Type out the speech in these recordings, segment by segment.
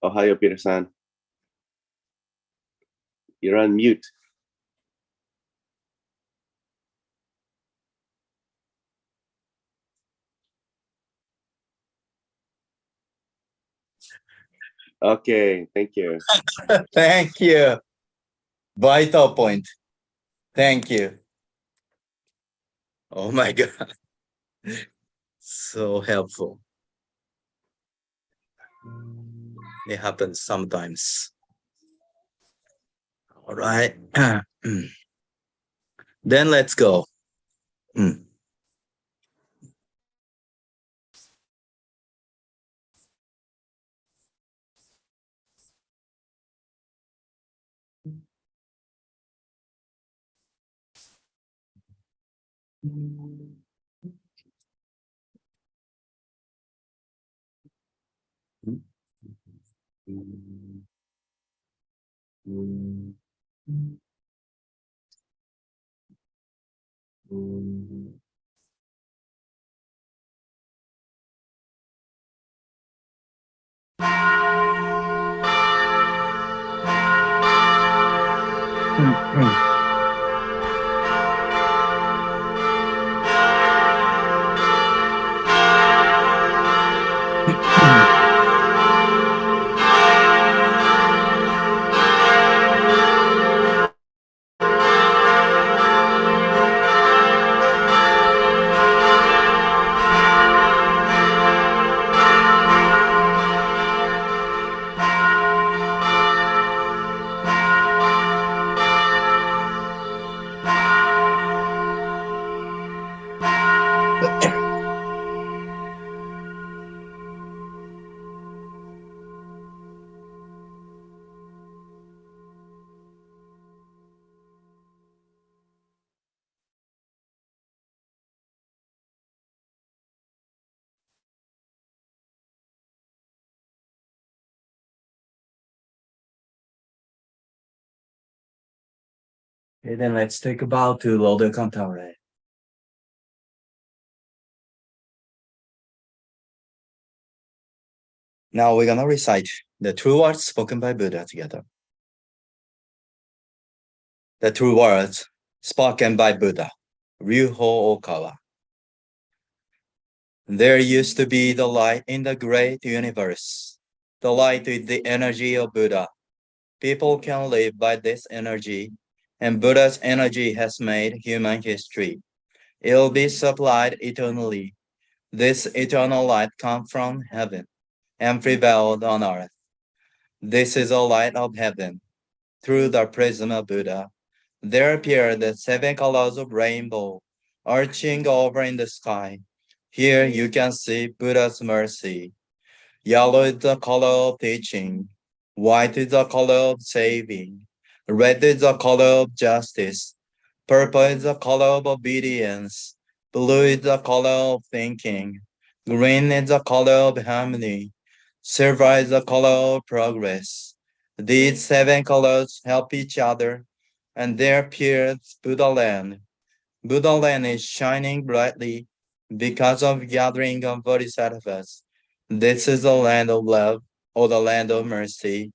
Ohio Peter-san. You're on mute. Okay, thank you. Thank you. Vital point. Thank you. Oh my God. So helpful. It happens sometimes. All right. Then let's go. Okay, then let's take a bow to Lord Cantare. Now we're gonna recite the true words spoken by Buddha together. The true words spoken by Buddha, Ryuho Okawa. There used to be the light in the great universe. The light with the energy of Buddha. People can live by this energy, and Buddha's energy has made human history. It'll be supplied eternally. This eternal light comes from heaven and prevailed on earth. This is the light of heaven. Through the prism of Buddha, there appear the 7 colors of rainbow arching over in the sky. Here you can see Buddha's mercy. Yellow is the color of teaching. White is the color of saving. Red is the color of justice. Purple is the color of obedience. Blue is the color of thinking. Green is the color of harmony. Silver is the color of progress. These 7 colors help each other, and there appears Buddha land. Buddha land is shining brightly because of gathering of bodhisattvas. This is the land of love, or the land of mercy.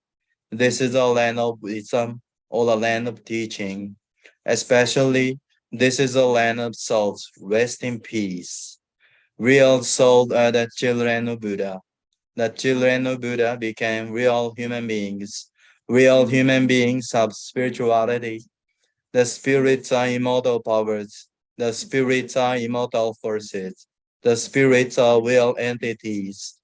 This is the land of wisdom, or the land of teaching. Especially, this is the land of souls. Rest in peace. Real souls are the children of Buddha. The children of Buddha became real human beings. Real human beings have spirituality. The spirits are immortal powers. The spirits are immortal forces. The spirits are real entities.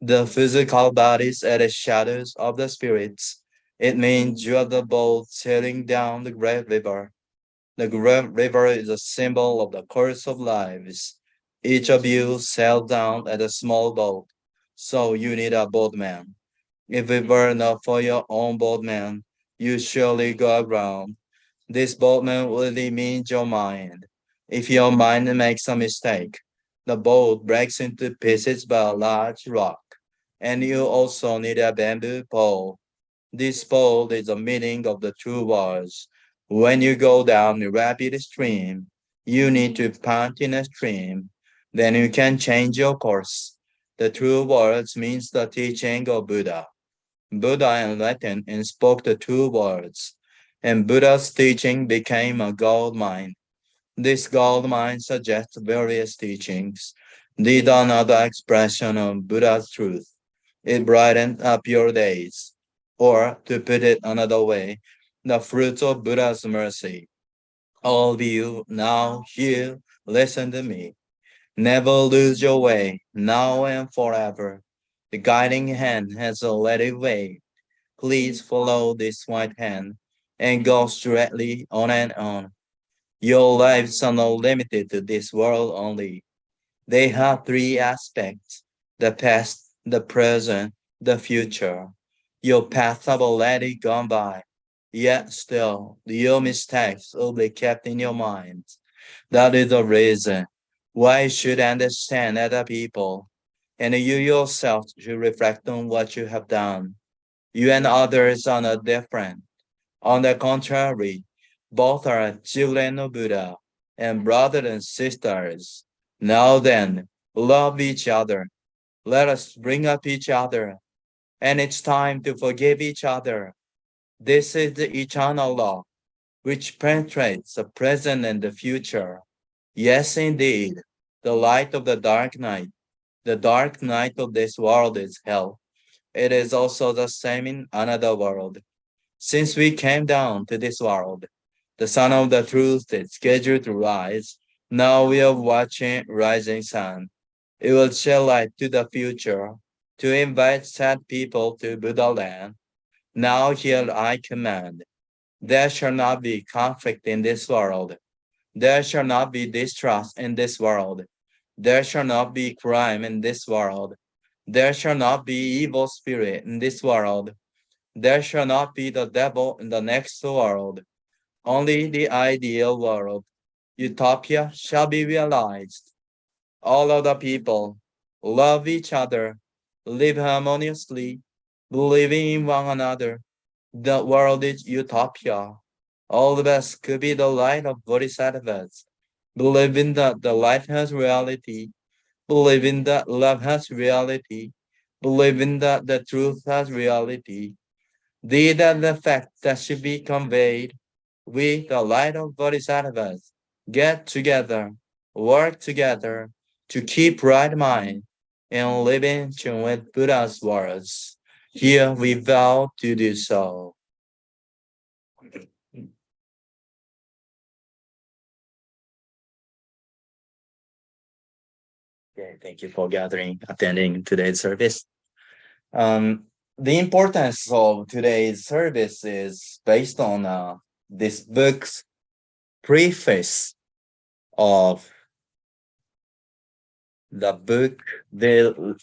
The physical bodies are the shadows of the spirits. It means you are the boat sailing down the great river. The great river is a symbol of the course of lives. Each of you sailed down at a small boat, so you need a boatman. If it were not for your own boatman, you surely go aground. This boatman really means your mind. If your mind makes a mistake, the boat breaks into pieces by a large rock, and you also need a bamboo pole. This pole is the meaning of the true words. When you go down a rapid stream, you need to pant in a stream. Then you can change your course. The true words means the teaching of Buddha. Buddha enlightened and spoke the two words, and Buddha's teaching became a gold mine. This gold mine suggests various teachings, need another expression of Buddha's truth. It brightened up your days. Or, to put it another way, the fruits of Buddha's mercy. All of you now here, listen to me. Never lose your way, now and forever. The guiding hand has already waved. Please follow this white hand and go straightly on and on. Your lives are not limited to this world only. They have three aspects: the past, the present, the future. Your paths have already gone by, yet still your mistakes will be kept in your mind. That is the reason why you should understand other people, and you yourself should reflect on what you have done. You and others are not different. On the contrary, both are children of Buddha and brothers and sisters. Now then, love each other. Let us bring up each other. And it's time to forgive each other. This is the eternal law, which penetrates the present and the future. Yes, indeed, the light of the dark night. The dark night of this world is hell. It is also the same in another world. Since we came down to this world, the sun of the truth is scheduled to rise. Now we are watching rising sun. It will shed light to the future to invite sad people to Buddha land. Now here I command. There shall not be conflict in this world. There shall not be distrust in this world. There shall not be crime in this world. There shall not be evil spirit in this world. There shall not be the devil in the next world. Only the ideal world, utopia, shall be realized. All of the people love each other, live harmoniously, believing in one another. The world is utopia. All the best could be the light of bodhisattvas. Believing that the light has reality, believing that love has reality, believing that the truth has reality. These are the facts that should be conveyed. We, the light of bodhisattvas, get together, work together to keep right mind and live in tune with Buddha's words. Here we vow to do so. Okay, thank you for attending today's service. The importance of today's service is based on this book's preface of the book, The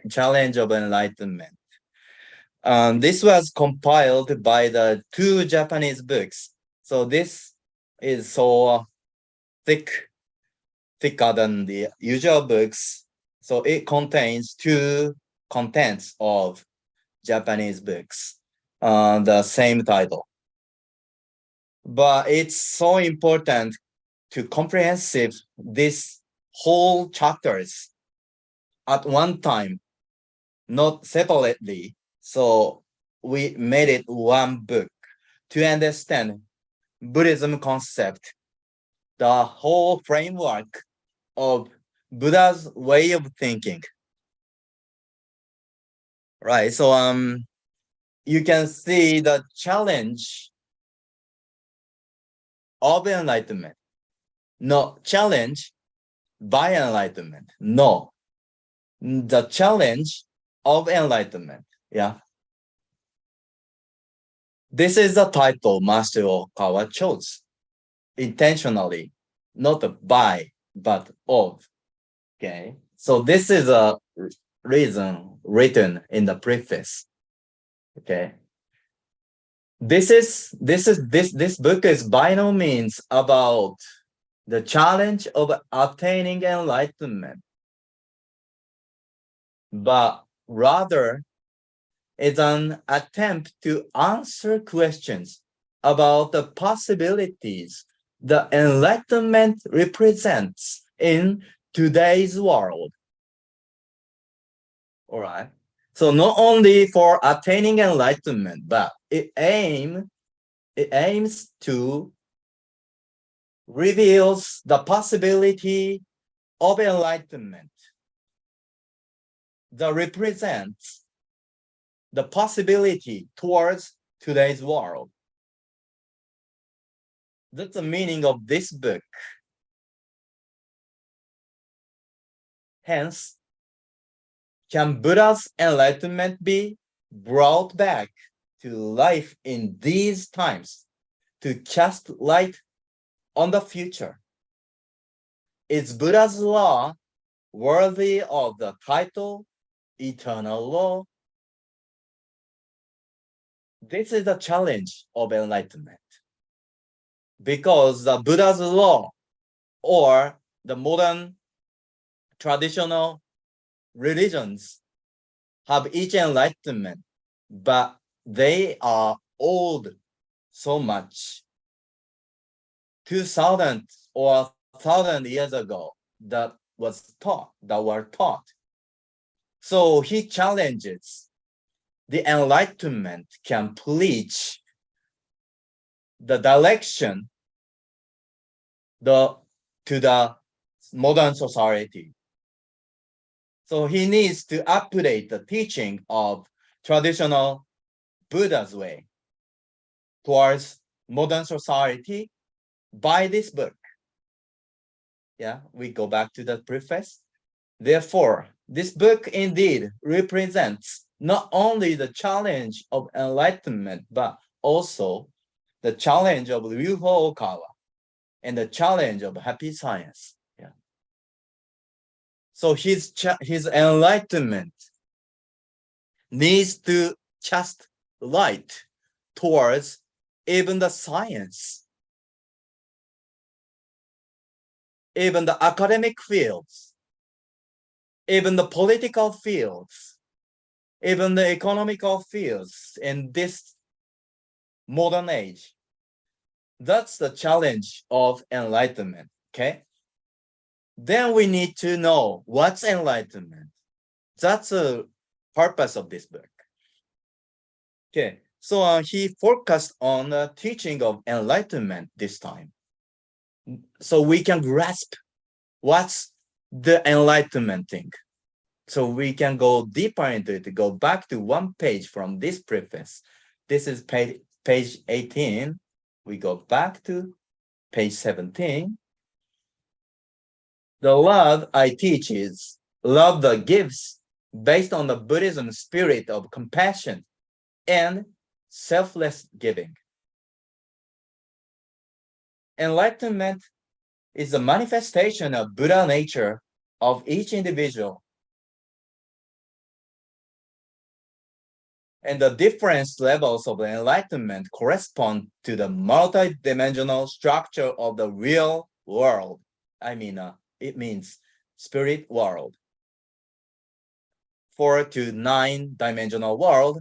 Challenge of Enlightenment. This was compiled by the two Japanese books. So this is so thicker than the usual books. So it contains two contents of Japanese books, the same title. But it's so important to comprehensive this whole chapters at one time, not separately. So we made it one book to understand Buddhism concept, the whole framework of Buddha's way of thinking. Right. So you can see the challenge of enlightenment. No, challenge by enlightenment. No. The challenge of enlightenment. Yeah. This is the title Master Okawa chose intentionally, not by, but of. Okay. So this is a reason written in the preface. Okay. This book is by no means about the challenge of attaining enlightenment, but rather is an attempt to answer questions about the possibilities the enlightenment represents in today's world. All right. So not only for attaining enlightenment, but it aims to reveals the possibility of enlightenment that represents the possibility towards today's world. That's the meaning of this book. Hence, can Buddha's enlightenment be brought back to life in these times to cast light on the future? Is Buddha's law worthy of the title eternal law? This is the challenge of enlightenment. Because the Buddha's law or the modern traditional religions have each enlightenment, but they are old so much. 2000 or 1000 years ago that were taught. So he challenges the enlightenment can preach the direction to the modern society. So he needs to update the teaching of traditional Buddha's way towards modern society by this book. Yeah, we go back to the preface. Therefore, this book indeed represents not only the challenge of enlightenment, but also the challenge of Ryuho Okawa and the challenge of happy science. Yeah. So his enlightenment needs to cast light towards even the science, even the academic fields, even the political fields, even the economical fields in this modern age. That's the challenge of enlightenment, okay? Then we need to know what's enlightenment. That's the purpose of this book. Okay, so he focused on the teaching of enlightenment this time. So we can grasp what's the enlightenment thing. So we can go deeper into it, go back to one page from this preface. This is page 18. We go back to page 17. The love I teach is love that gives based on the Buddhism spirit of compassion and selfless giving. Enlightenment is a manifestation of Buddha nature of each individual. And the different levels of enlightenment correspond to the multidimensional structure of the real world. It means spirit world. 4 to 9-dimensional world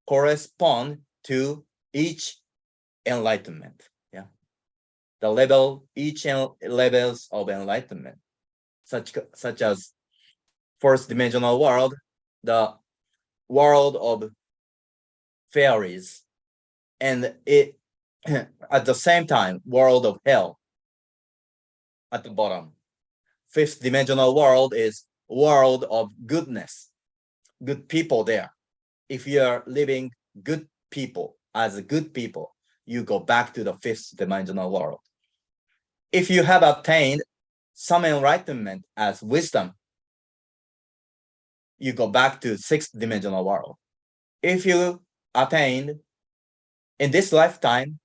correspond to each enlightenment. Yeah, the each levels of enlightenment, such as first dimensional world, the world of fairies, and it at the same time world of hell at the bottom. Fifth dimensional world is world of goodness, good people there. If you're living good people as good people, you go back to the fifth dimensional world. If you have obtained some enlightenment as wisdom, you go back to sixth dimensional world. If you attained in this lifetime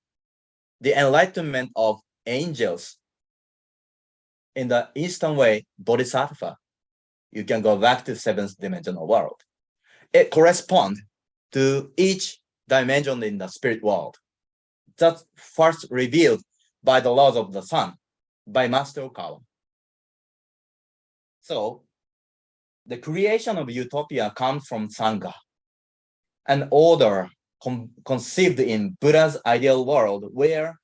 the enlightenment of angels in the Eastern way, bodhisattva, you can go back to seventh dimensional world. It corresponds to each dimension in the spirit world. That's first revealed by the laws of the sun, by Master Okawa. So the creation of utopia comes from Sangha, an order conceived in Buddha's ideal world where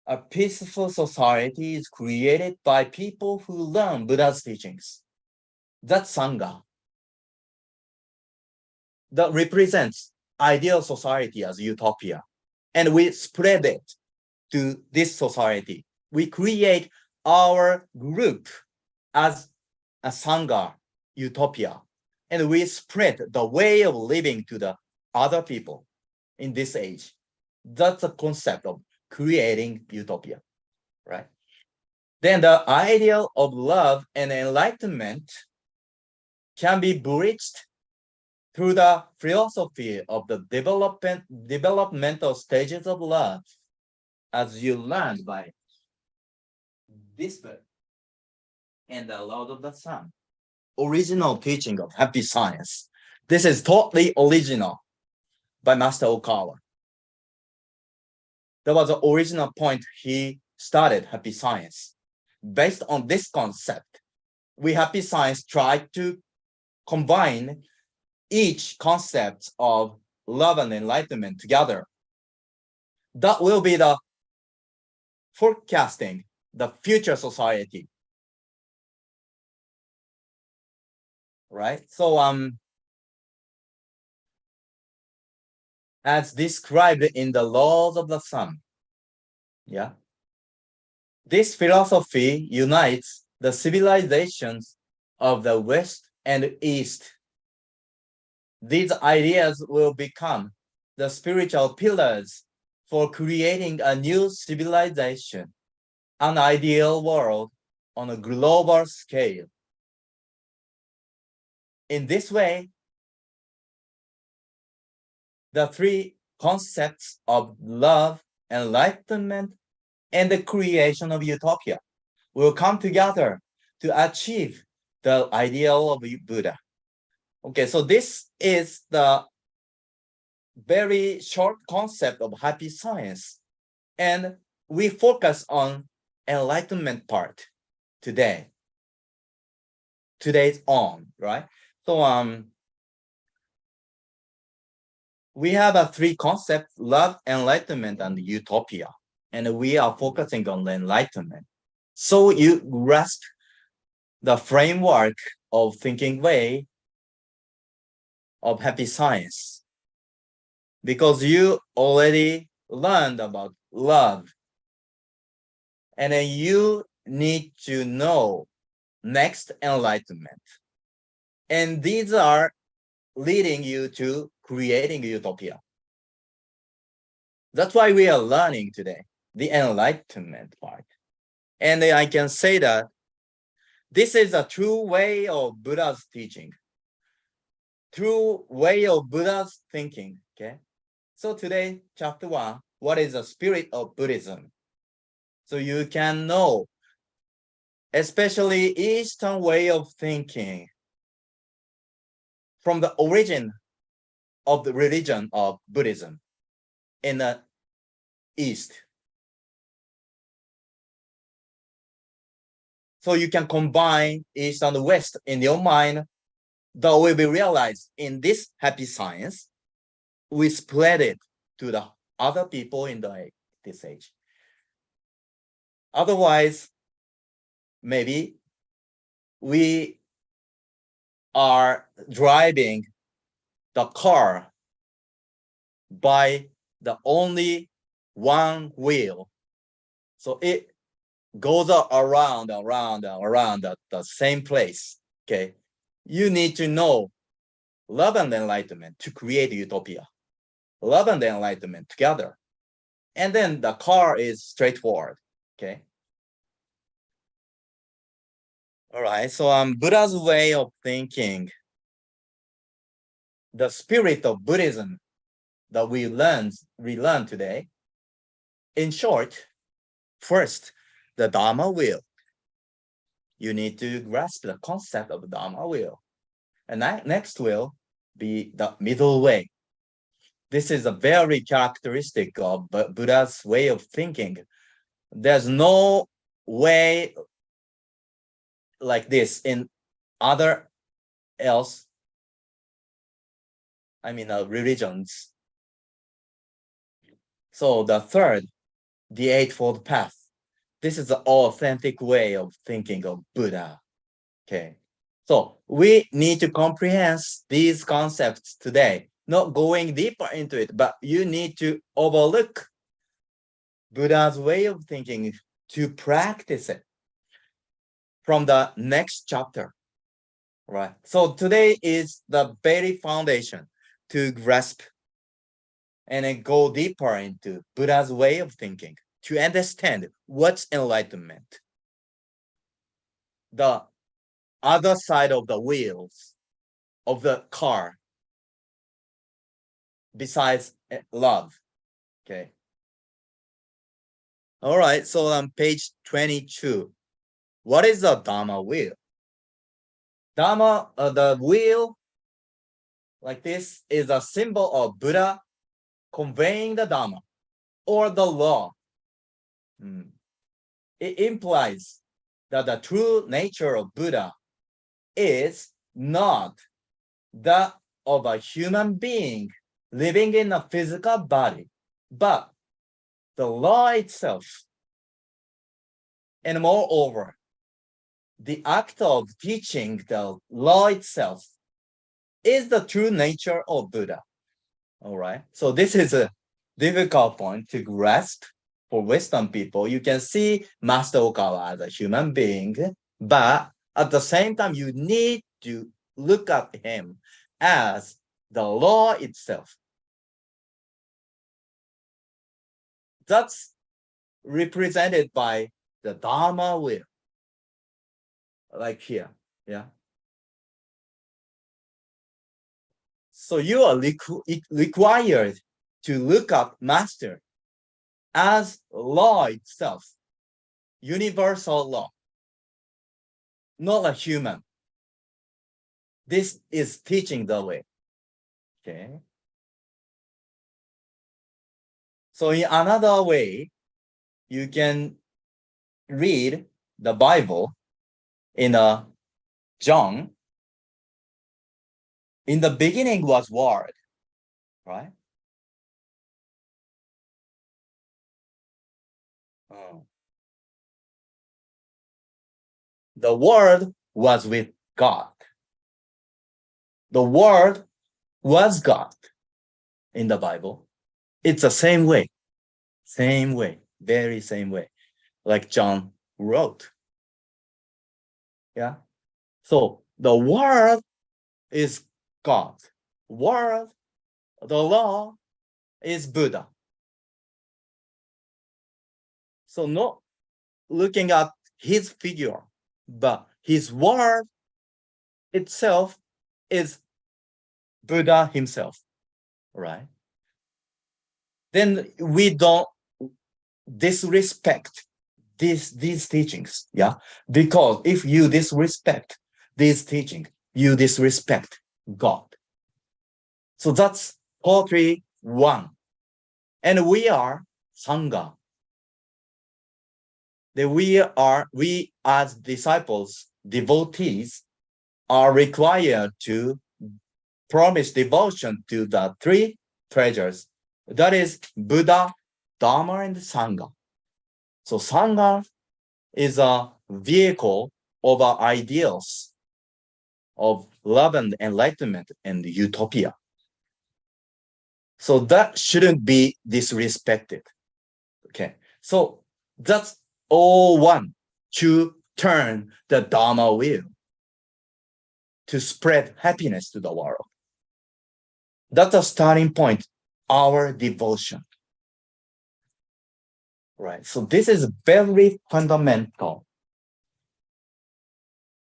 a peaceful society is created by people who learn Buddha's teachings. That's Sangha. that represents ideal society as utopia. And we spread it to this society. We create our group as a Sangha utopia. And we spread the way of living to the other people in this age. That's the concept of creating utopia, right? Then the ideal of love and enlightenment can be bridged through the philosophy of the developmental stages of love, as you learned by this book and the Lord of the Sun. Original teaching of happy science. This is totally original by Master Okawa. That was the original point he started happy science. Based on this concept, we happy science tried to combine each concept of love and enlightenment together. That will be the forecasting the future society. Right? So as described in the laws of the sun. Yeah. This philosophy unites the civilizations of the West and East. These ideas will become the spiritual pillars for creating a new civilization, an ideal world on a global scale. In this way, the three concepts of love, enlightenment, and the creation of utopia will come together to achieve the ideal of Buddha. Okay, so this is the very short concept of happy science. And we focus on enlightenment part today. Today's on, right? So we have a three concepts: love, enlightenment, and utopia. And we are focusing on the enlightenment. So you grasp the framework of thinking way of happy science, because you already learned about love. And then you need to know next enlightenment. And these are leading you to creating utopia. That's why we are learning today, the enlightenment part. And I can say that this is a true way of Buddha's teaching, true way of Buddha's thinking, okay? So today, chapter 1, what is the spirit of Buddhism? So you can know, especially Eastern way of thinking, from the origin of the religion of Buddhism in the East. So you can combine East and West in your mind. That will be realized in this happy science. We spread it to the other people in this age. Otherwise, maybe we are driving the car by the only one wheel. So it goes around the same place, okay? You need to know love and enlightenment to create utopia. Love and enlightenment together. And then the car is straightforward, okay? All right, so Buddha's way of thinking, the spirit of Buddhism that we learn today. In short, first, the Dharma will. You need to grasp the concept of the Dharma will. And next will be the middle way. This is a very characteristic of Buddha's way of thinking. There's no way like this in other else, religions. So the third, the Eightfold Path. This is the authentic way of thinking of Buddha. Okay. So we need to comprehend these concepts today, not going deeper into it, but you need to overlook Buddha's way of thinking to practice it from the next chapter, right? So today is the very foundation to grasp and then go deeper into Buddha's way of thinking to understand what's enlightenment. The other side of the wheels of the car besides love, okay? All right, so on page 22, what is the Dharma wheel? Dharma, the wheel like this is a symbol of Buddha conveying the Dharma or the law. It implies that the true nature of Buddha is not that of a human being living in a physical body, but the law itself. And moreover, the act of teaching the law itself is the true nature of Buddha. All right. So this is a difficult point to grasp for Western people. You can see Master Okawa as a human being, but at the same time, you need to look at him as the law itself. That's represented by the Dharma wheel, like here. Yeah. So you are required to look up Master as law itself, universal law, not a human. This is teaching the way. Okay. So in another way, you can read the Bible in a John. In the beginning was Word, right? The Word was with God. The Word was God in the Bible. It's the same way, very same way, like John wrote. Yeah. So the Word is God. Word, the law is Buddha. So not looking at his figure, but his word itself is Buddha himself, right? Then we don't disrespect these teachings, yeah? Because if you disrespect these teachings, you disrespect God. So that's poetry one. And we are Sangha. That we as disciples, devotees, are required to promise devotion to the three treasures. That is Buddha, Dharma, and Sangha. So Sangha is a vehicle of our ideals of love and enlightenment and utopia. So that shouldn't be disrespected. Okay. So that's all one to turn the Dharma wheel to spread happiness to the world. That's a starting point, our devotion. Right. So this is very fundamental.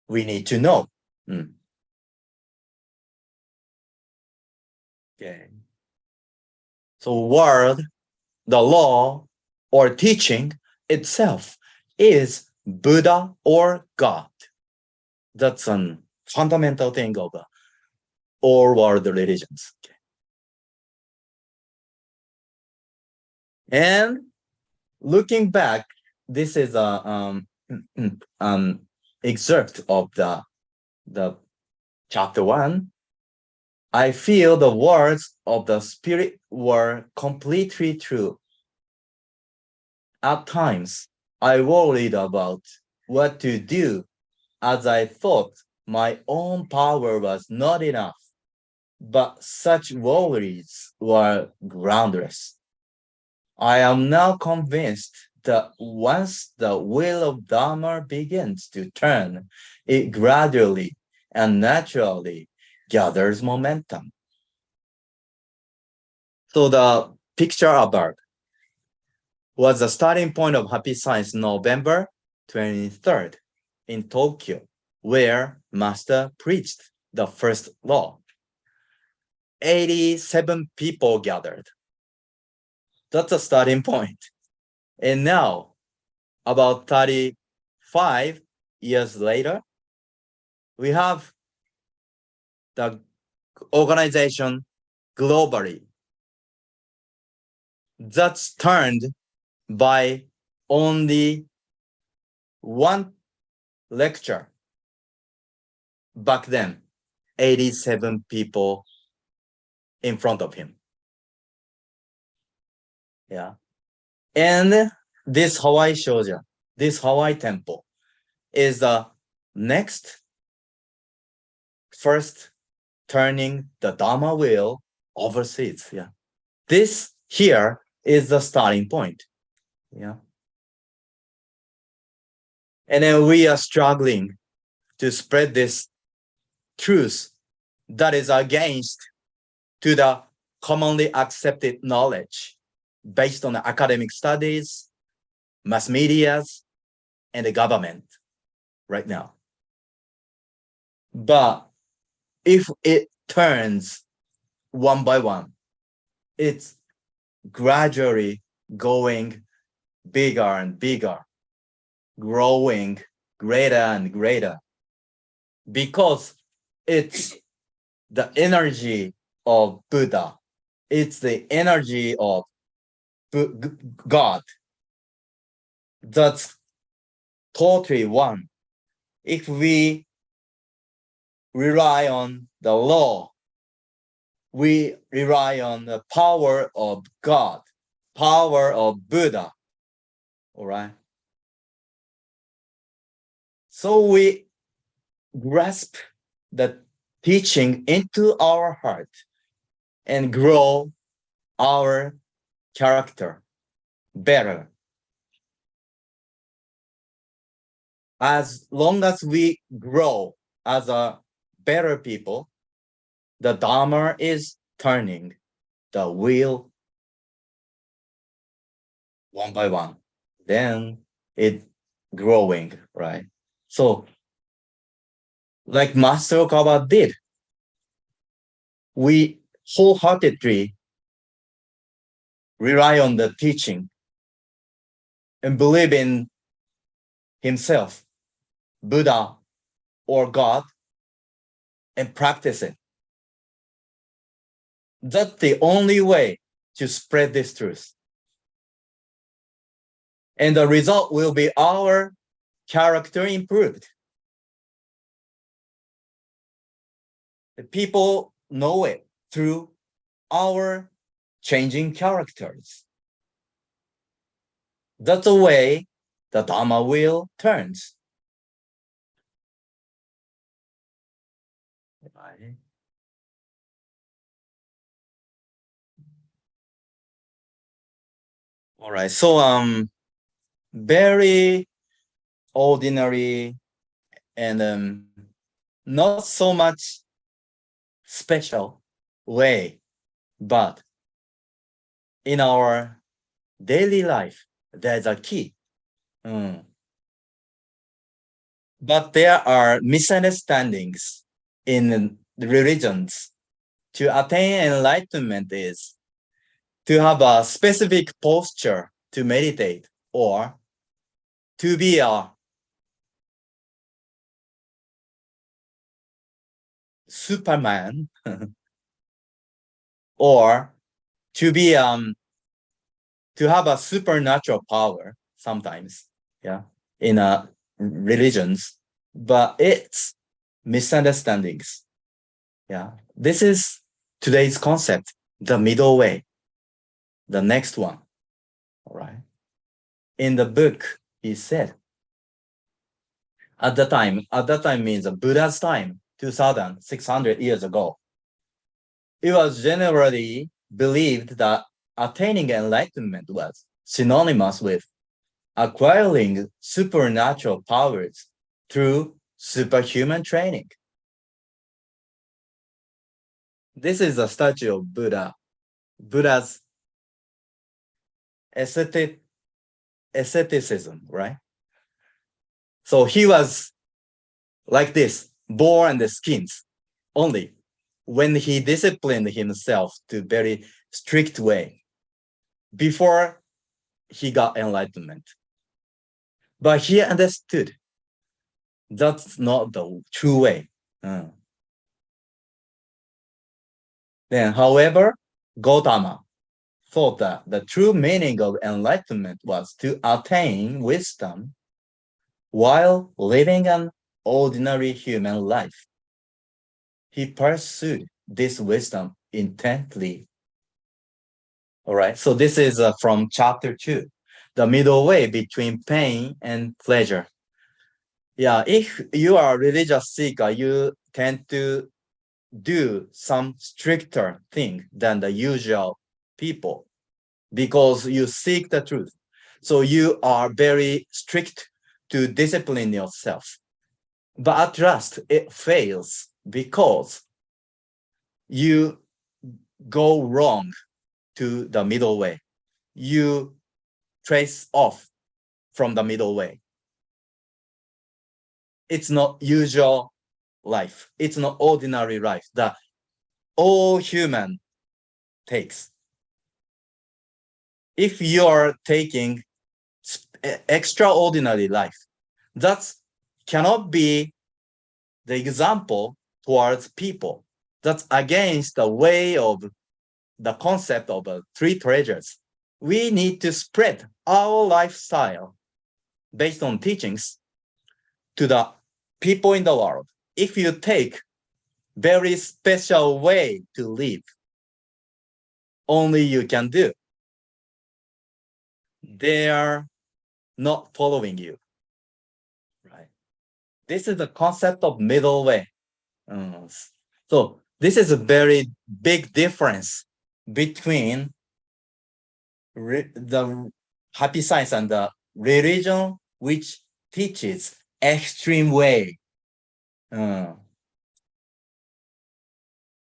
We need to know. Okay. So word, the law, or teaching itself is Buddha or God. That's a fundamental thing of all world religions. Okay. And looking back, this is a excerpt of the chapter 1. I feel the words of the Spirit were completely true. At times, I worried about what to do as I thought my own power was not enough, but such worries were groundless. I am now convinced that once the wheel of Dharma begins to turn, it gradually and naturally gathers momentum. So the picture above was the starting point of Happy Science November 23rd in Tokyo, where Master preached the first law. 87 people gathered. That's a starting point. And now, about 35 years later, we have the organization globally that's turned by only one lecture. Back then, 87 people in front of him. Yeah. And this Hawaii Shoja, this Hawaii temple is the next first turning the Dharma wheel overseas. Yeah. This here is the starting point. Yeah. And then we are struggling to spread this truth that is against to the commonly accepted knowledge based on the academic studies, mass medias, and the government right now. But if it turns one by one, it's gradually going bigger and bigger, growing greater and greater, because it's the energy of Buddha. It's the energy of God. That's totally one. If we rely on the law, we rely on the power of God, power of Buddha. All right. So we grasp the teaching into our heart and grow our character better. As long as we grow as a better people, the Dharma is turning the wheel one by one. Then it's growing, right? So, like Master Okawa did, we wholeheartedly rely on the teaching and believe in himself, Buddha or God, and practice it. That's the only way to spread this truth. And the result will be our character improved. The people know it through our changing characters. That's the way the Dharma wheel turns. All right, so very ordinary and not so much special way, but in our daily life, there's a key. But there are misunderstandings in the religions. To attain enlightenment is to have a specific posture to meditate, or to be a Superman, or to be to have a supernatural power sometimes, yeah, in religions, but it's misunderstandings. Yeah, this is today's concept, the middle way, the next one. All right. In the book, he said, At that time means Buddha's time, 2,600 years ago. It was generally believed that attaining enlightenment was synonymous with acquiring supernatural powers through superhuman training. This is a statue of Buddha. Buddha's asceticism, right? So he was like this, born the skins only when he disciplined himself to very strict way before he got enlightenment. But he understood that's not the true way. Then, however, Gautama thought that the true meaning of enlightenment was to attain wisdom while living an ordinary human life. He pursued this wisdom intently. All right, so this is from chapter 2, the middle way between pain and pleasure. Yeah, if you are a religious seeker, you tend to do some stricter thing than the usual people because you seek the truth. So you are very strict to discipline yourself. But at last, it fails because you go wrong to the middle way. You trace off from the middle way. It's not usual life. It's not ordinary life that all human takes. If you are taking extraordinary life, that cannot be the example towards people. That's against the way of the concept of three treasures. We need to spread our lifestyle based on teachings to the people in the world. If you take very special way to live, only you can do. They are not following you, right? This is the concept of middle way. So this is a very big difference between the happy science and the religion which teaches extreme way.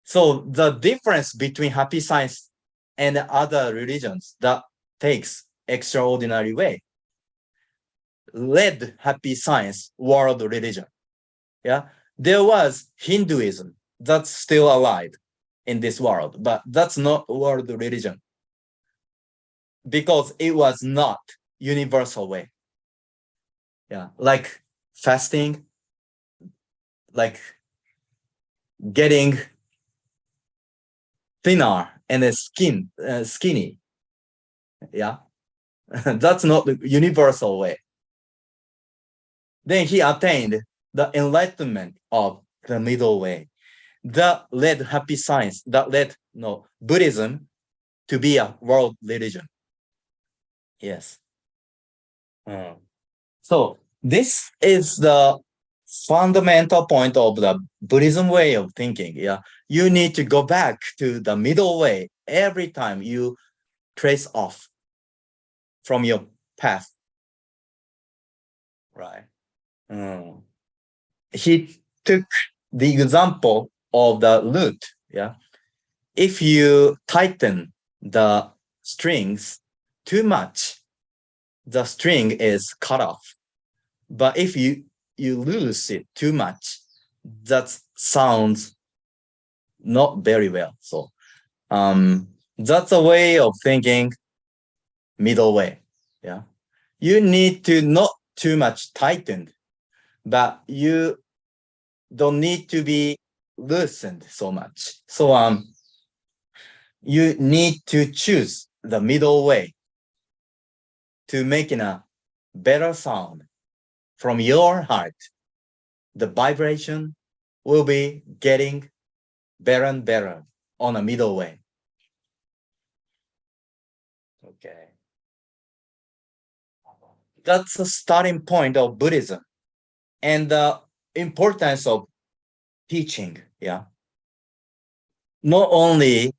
So the difference between happy science and other religions that takes extraordinary way led happy science world religion. Yeah, there was Hinduism that's still alive in this world, but that's not world religion because it was not universal way. Yeah, like fasting, like getting thinner and skinny. Yeah, that's not the universal way. Then he attained the enlightenment of the middle way that led happy science, that led Buddhism to be a world religion. Yes. So this is the fundamental point of the Buddhism way of thinking. Yeah, you need to go back to the middle way every time you trace off from your path. Right. He took the example of the lute. Yeah, if you tighten the strings too much, the string is cut off. But if you lose it too much, that sounds not very well. So that's a way of thinking middle way. Yeah, you need to not too much tightened, but you don't need to be loosened so much. So you need to choose the middle way to making a better sound from your heart. The vibration will be getting better and better on a middle way. Okay. That's the starting point of Buddhism. and the importance of teaching. Yeah. Not only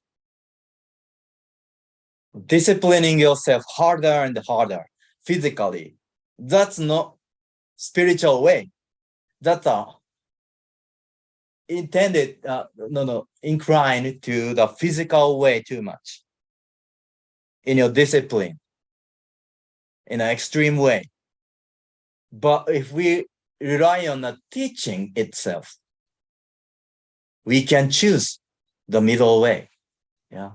disciplining yourself harder and harder physically, that's not spiritual way. That's intended, inclined to the physical way too much in your discipline in an extreme way. But if we rely on the teaching itself, we can choose the middle way. Yeah.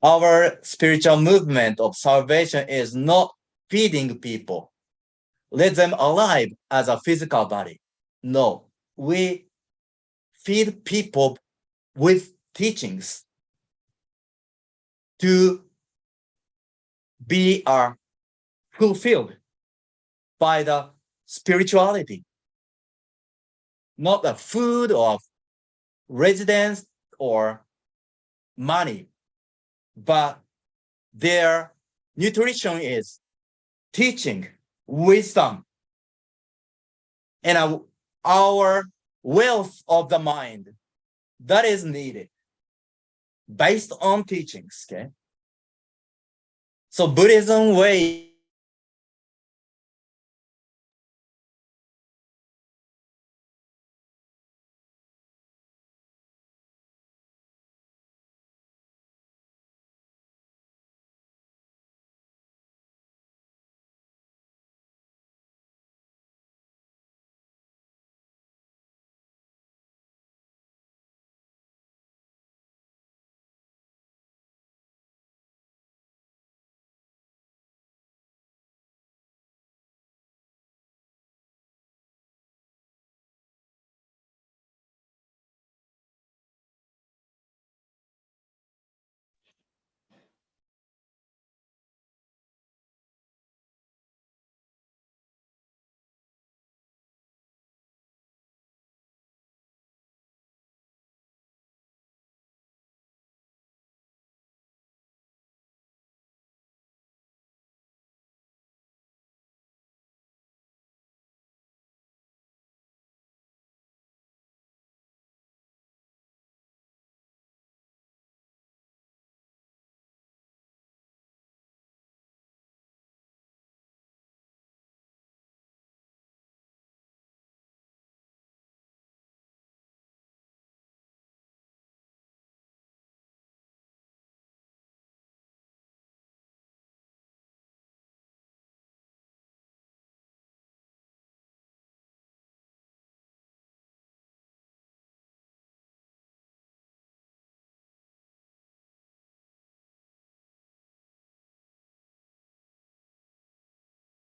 Our spiritual movement of salvation is not feeding people, let them alive as a physical body. No, we feed people with teachings to be fulfilled by the spirituality, not the food or residence or money, but their nutrition is teaching, wisdom, and our wealth of the mind that is needed based on teachings. Okay, so Buddhism way